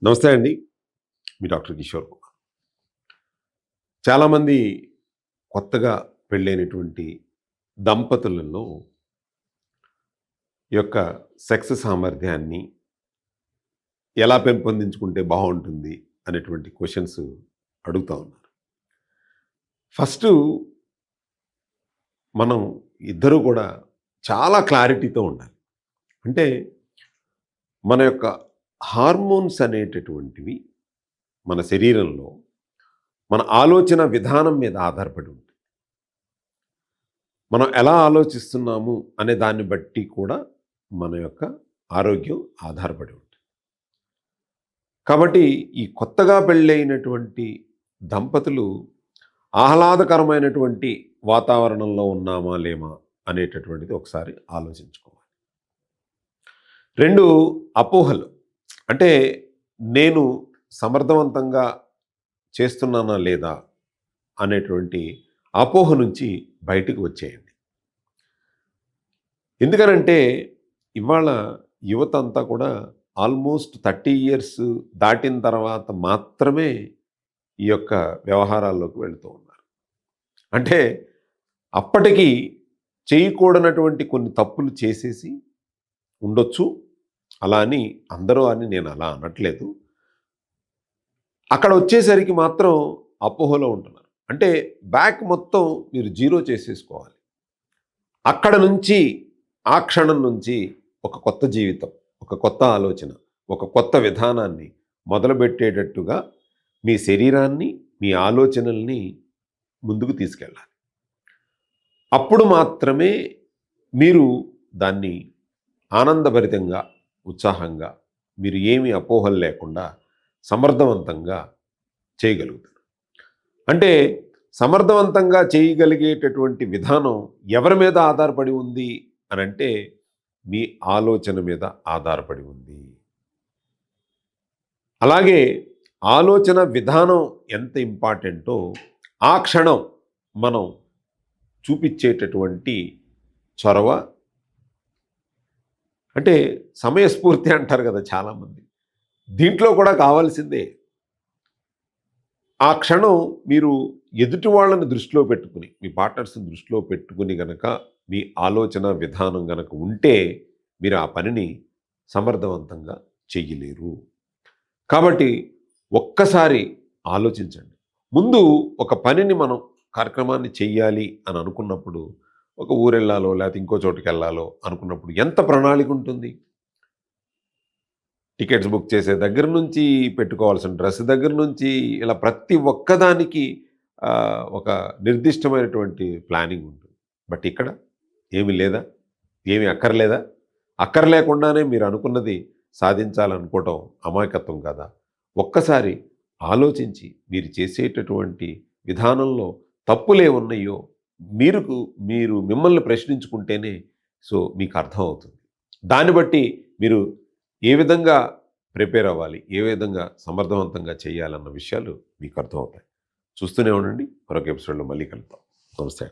నమస్తే అండి. మీ డాక్టర్ కిషోర్ కుమార్. చాలామంది కొత్తగా పెళ్ళైనటువంటి దంపతులలో ఈ యొక్క సెక్స్ సామర్థ్యాన్ని ఎలా పెంపొందించుకుంటే బావుంటుంది అనేటువంటి క్వెషన్స్ అడుగుతా ఉన్నారు. ఫస్టు మనం ఇద్దరూ కూడా చాలా క్లారిటీతో ఉండాలి. అంటే మన యొక్క హార్మోన్స్ అనేటటువంటివి మన శరీరంలో మన ఆలోచన విధానం మీద ఆధారపడి ఉంటుంది. మనం ఎలా ఆలోచిస్తున్నాము అనే దాన్ని బట్టి కూడా మన యొక్క ఆరోగ్యం ఆధారపడి ఉంటుంది. కాబట్టి ఈ కొత్తగా పెళ్ళైనటువంటి దంపతులు ఆహ్లాదకరమైనటువంటి వాతావరణంలో ఉన్నామా లేమా అనేటటువంటిది ఒకసారి ఆలోచించుకోవాలి. 2 అపోహలు. అంటే నేను సమర్థవంతంగా చేస్తున్నానా లేదా అనేటువంటి అపోహ నుంచి బయటకు వచ్చేయండి. ఎందుకనంటే ఇవాళ యువత అంతా కూడా ఆల్మోస్ట్ 30 ఇయర్స్ దాటిన తర్వాత మాత్రమే ఈ యొక్క వ్యవహారాల్లోకి వెళుతూ ఉన్నారు. అంటే అప్పటికి చేయకూడనటువంటి కొన్ని తప్పులు చేసేసి ఉండొచ్చు. అలా అని అందరూ అని నేను అలా అనట్లేదు. అక్కడ వచ్చేసరికి మాత్రం అపోహలో ఉంటున్నారు. అంటే బ్యాక్ మొత్తం మీరు జీరో చేసేసుకోవాలి. అక్కడ నుంచి ఆ క్షణం నుంచి ఒక కొత్త జీవితం, ఒక కొత్త ఆలోచన, ఒక కొత్త విధానాన్ని మొదలుపెట్టేటట్టుగా మీ శరీరాన్ని, మీ ఆలోచనల్ని ముందుకు తీసుకెళ్ళాలి. అప్పుడు మాత్రమే మీరు దాన్ని ఆనందభరితంగా, ఉత్సాహంగా, మీరు ఏమి అపోహలు లేకుండా సమర్థవంతంగా చేయగలుగుతారు. అంటే సమర్థవంతంగా చేయగలిగేటటువంటి విధానం ఎవరి మీద ఆధారపడి ఉంది అనంటే మీ ఆలోచన మీద ఆధారపడి ఉంది. అలాగే ఆలోచన విధానం ఎంత ఇంపార్టెంటో ఆ క్షణం మనం చూపించేటటువంటి చొరవ, అంటే సమయస్ఫూర్తి అంటారు కదా చాలామంది, దీంట్లో కూడా కావాల్సిందే. ఆ క్షణం మీరు ఎదుటి వాళ్ళని దృష్టిలో పెట్టుకుని, మీ పార్ట్నర్స్ని దృష్టిలో పెట్టుకుని గనక మీ ఆలోచన విధానం గనక ఉంటే మీరు ఆ పనిని సమర్థవంతంగా చెయ్యలేరు. కాబట్టి ఒక్కసారి ఆలోచించండి. ముందు ఒక పనిని మనం కార్యక్రమాన్ని చెయ్యాలి అని అనుకున్నప్పుడు, ఒక ఊరెళ్ళాలో లేకపోతే ఇంకో చోటుకి వెళ్ళాలో అనుకున్నప్పుడు ఎంత ప్రణాళిక ఉంటుంది? టికెట్స్ బుక్ చేసే దగ్గర నుంచి, పెట్టుకోవాల్సిన డ్రెస్ దగ్గర నుంచి, ఇలా ప్రతి ఒక్కదానికి ఒక నిర్దిష్టమైనటువంటి ప్లానింగ్ ఉంటుంది. బట్ ఇక్కడ ఏమి లేదా? ఏమి అక్కర్లేదా? అక్కర్లేకుండానే మీరు అనుకున్నది సాధించాలనుకోవటం అమాయకత్వం కాదా? ఒక్కసారి ఆలోచించి మీరు చేసేటటువంటి విధానంలో తప్పులేమున్నాయో మీరు మిమ్మల్ని ప్రశ్నించుకుంటేనే మీకు అర్థమవుతుంది. దాన్ని బట్టి మీరు ఏ విధంగా ప్రిపేర్ అవ్వాలి, ఏ విధంగా సమర్థవంతంగా చేయాలన్న విషయాలు మీకు అర్థమవుతాయి. చూస్తూనే ఉండండి. మరొక ఎపిసోడ్లో మళ్ళీ కలుద్దాం. నమస్తే.